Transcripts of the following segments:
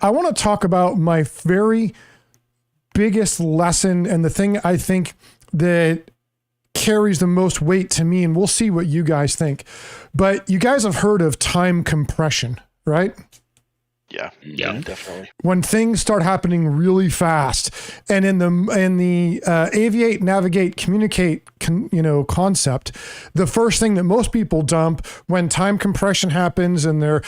I want to talk about my very biggest lesson and the thing I think that carries the most weight to me, and we'll see what you guys think. But you guys have heard of time compression, right? Yeah, definitely. When things start happening really fast, and in the aviate, navigate, communicate, concept, the first thing that most people dump when time compression happens and their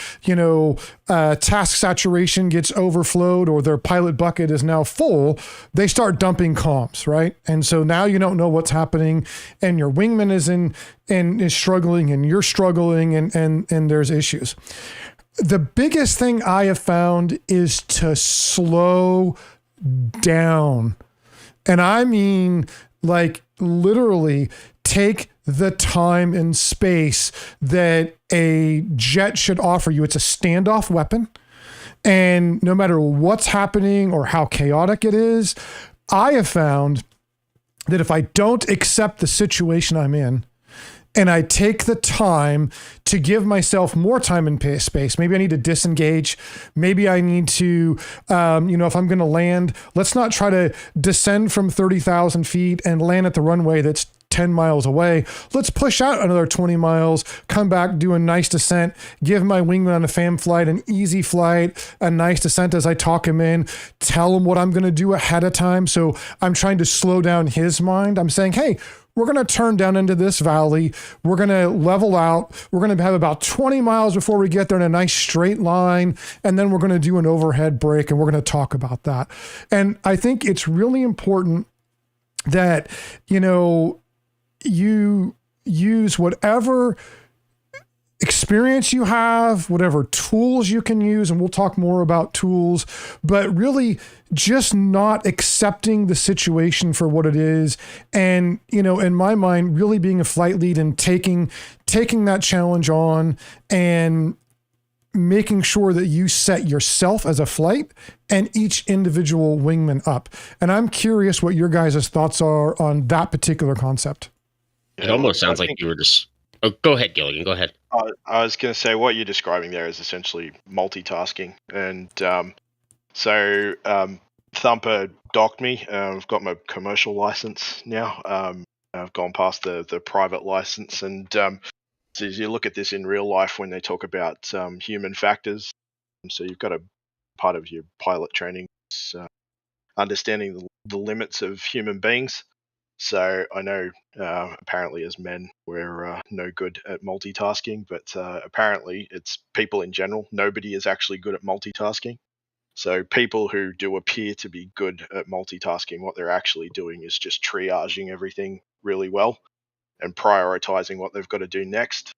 task saturation gets overflowed or their pilot bucket is now full, they start dumping comms, right? And so now you don't know what's happening, and your wingman is struggling, and you're struggling, and there's issues. The biggest thing I have found is to slow down. And I mean, like, literally take the time and space that a jet should offer you. It's a standoff weapon. And no matter what's happening or how chaotic it is, I have found that if I don't accept the situation I'm in, and I take the time to give myself more time and space. Maybe I need to disengage. Maybe I need to, if I'm going to land, let's not try to descend from 30,000 feet and land at the runway that's 10 miles away. Let's push out another 20 miles, come back, do a nice descent, give my wingman on a FAM flight an easy flight, a nice descent as I talk him in, tell him what I'm going to do ahead of time. So I'm trying to slow down his mind. I'm saying, hey, we're going to turn down into this valley. We're going to level out. We're going to have about 20 miles before we get there in a nice straight line. And then we're going to do an overhead break, and we're going to talk about that. And I think it's really important that, you use whatever experience you have, whatever tools you can use, and we'll talk more about tools, but really just not accepting the situation for what it is. And, in my mind, really being a flight lead and taking that challenge on and making sure that you set yourself as a flight and each individual wingman up. And I'm curious what your guys' thoughts are on that particular concept. It almost sounds like you were just... Oh, go ahead, Gilligan. Go ahead. I was going to say what you're describing there is essentially multitasking. And so Thumper docked me. I've got my commercial license now. I've gone past the private license. And so as you look at this in real life, when they talk about human factors, so you've got a part of your pilot training is understanding the limits of human beings. So I know apparently as men, we're no good at multitasking, but apparently it's people in general. Nobody is actually good at multitasking. So people who do appear to be good at multitasking, what they're actually doing is just triaging everything really well and prioritizing what they've got to do next.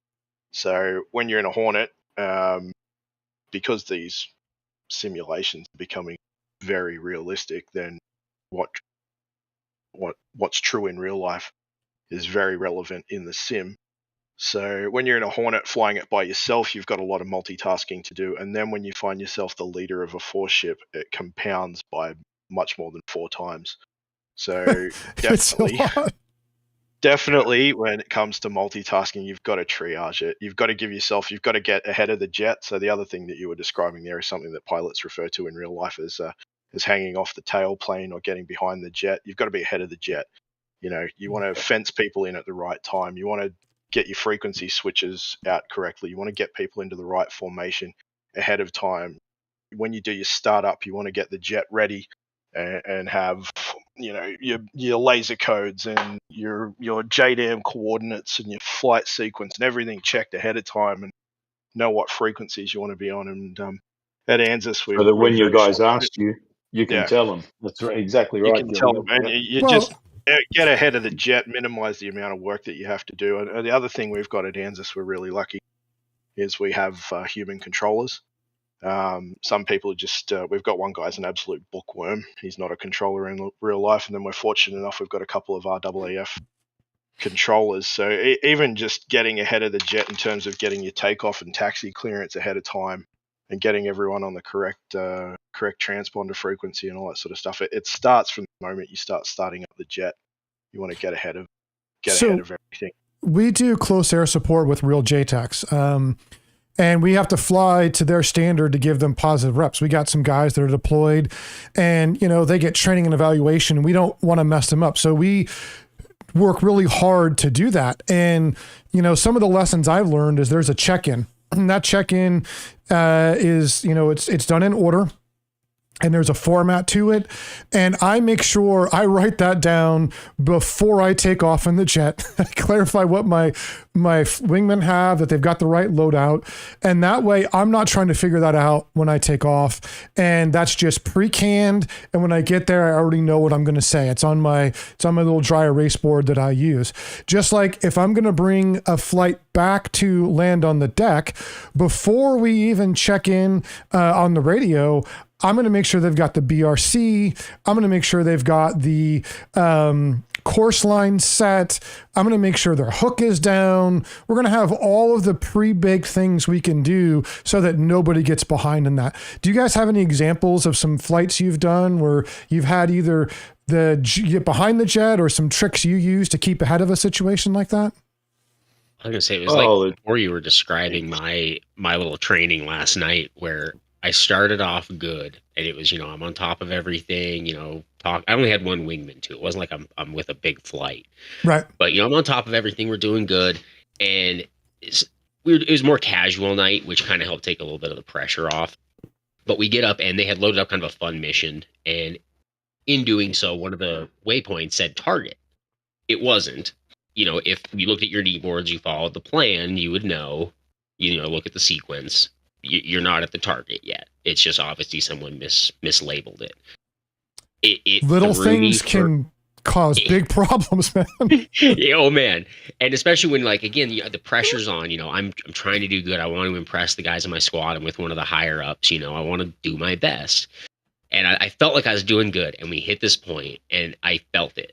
So when you're in a Hornet, because these simulations are becoming very realistic, then what's true in real life is very relevant in the sim. So when you're in a Hornet flying it by yourself, you've got a lot of multitasking to do. And then when you find yourself the leader of a force ship, it compounds by much more than 4 times. So definitely when it comes to multitasking, you've got to triage it. You've got to get ahead of the jet. So the other thing that you were describing there is something that pilots refer to in real life as hanging off the tail plane or getting behind the jet. You've got to be ahead of the jet. You want to fence people in at the right time. You want to get your frequency switches out correctly. You want to get people into the right formation ahead of time. When you do your startup, you want to get the jet ready and have your laser codes and your JDAM coordinates and your flight sequence and everything checked ahead of time and know what frequencies you want to be on. And at ANZUS, so that when your guys ask you can tell them. That's right, exactly right. You can tell them, and just get ahead of the jet, minimize the amount of work that you have to do. And the other thing we've got at ANZUS, we're really lucky, is we have human controllers. Some people just, we've got one guy's an absolute bookworm. He's not a controller in real life. And then we're fortunate enough, we've got a couple of RAAF controllers. So even just getting ahead of the jet in terms of getting your takeoff and taxi clearance ahead of time and getting everyone on the correct transponder frequency and all that sort of stuff. It starts from the moment you start starting up the jet. You want to get ahead of everything. We do close air support with real JTACs. and we have to fly to their standard to give them positive reps. We got some guys that are deployed, and they get training and evaluation, and we don't want to mess them up. So we work really hard to do that. And some of the lessons I've learned is there's a check-in. And that check-in is it's done in order. And there's a format to it. And I make sure I write that down before I take off in the jet. I clarify what my wingmen have, that they've got the right loadout. And that way I'm not trying to figure that out when I take off. And that's just pre-canned. And when I get there, I already know what I'm going to say. It's on my little dry erase board that I use. Just like if I'm going to bring a flight back to land on the deck, before we even check in on the radio, I'm going to make sure they've got the BRC. I'm going to make sure they've got the course line set. I'm going to make sure their hook is down. We're going to have all of the pre-baked things we can do so that nobody gets behind in that. Do you guys have any examples of some flights you've done where you've had either get behind the jet or some tricks you use to keep ahead of a situation like that? I was going to say, it was like before you were describing my little training last night where I started off good, and it was, I'm on top of everything, I only had one wingman too. It wasn't like I'm with a big flight. Right. But, I'm on top of everything. We're doing good. And it was more casual night, which kind of helped take a little bit of the pressure off. But we get up, and they had loaded up kind of a fun mission. And in doing so, one of the waypoints said target. It wasn't. If you looked at your kneeboards, you followed the plan, you would know, look at the sequence. You're not at the target yet. It's just obviously someone mislabeled it. It little things can cause big problems, man. Oh man, and especially when again the pressure's on. I'm trying to do good. I want to impress the guys in my squad. I'm with one of the higher ups. I want to do my best, and I felt like I was doing good. And we hit this point, and I felt it.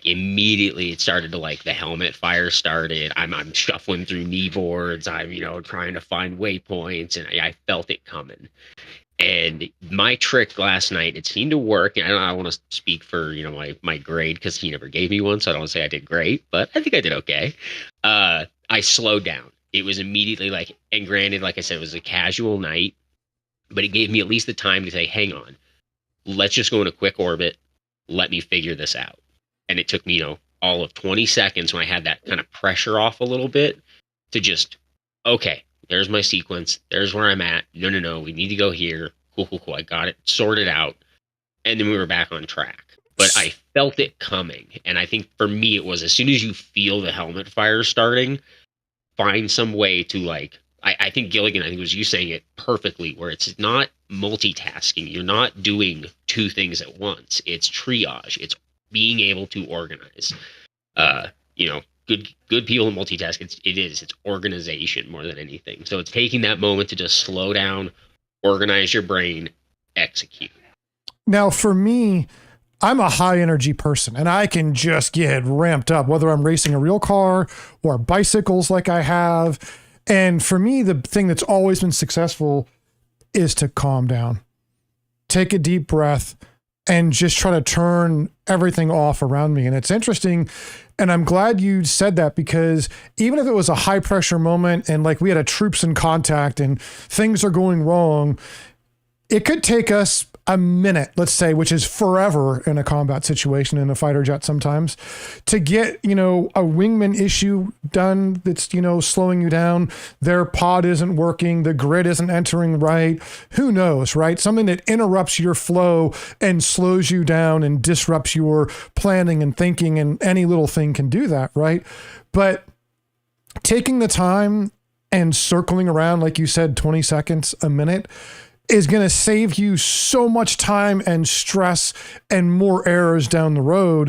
Immediately it started to the helmet fire started. I'm shuffling through knee boards. I'm, trying to find waypoints, and I felt it coming. And my trick last night, it seemed to work. And I don't want to speak for, my grade because he never gave me one. So I don't want to say I did great, but I think I did okay. I slowed down. It was immediately and granted, like I said, it was a casual night, but it gave me at least the time to say, hang on, let's just go in a quick orbit. Let me figure this out. And it took me, all of 20 seconds when I had that kind of pressure off a little bit to just, okay, there's my sequence. There's where I'm at. No, we need to go here. Cool. I got it sorted out. And then we were back on track. But I felt it coming. And I think for me, it was as soon as you feel the helmet fire starting, find some way to I think Gilligan, I think it was you saying it perfectly, where it's not multitasking. You're not doing two things at once. It's triage. It's being able to organize. Good people in multitask. It's organization more than anything. So it's taking that moment to just slow down, organize your brain, execute. Now, for me, I'm a high energy person, and I can just get ramped up, whether I'm racing a real car or bicycles like I have. And for me, the thing that's always been successful is to calm down, take a deep breath, and just try to turn everything off around me. And it's interesting. And I'm glad you said that, because even if it was a high pressure moment and we had a troops in contact and things are going wrong, it could take us a minute, let's say, which is forever in a combat situation in a fighter jet sometimes, to get, a wingman issue done that's, slowing you down. Their pod isn't working. The grid isn't entering right. Who knows, right? Something that interrupts your flow and slows you down and disrupts your planning and thinking, and any little thing can do that, right? But taking the time and circling around, like you said, 20 seconds, a minute, is going to save you so much time and stress and more errors down the road.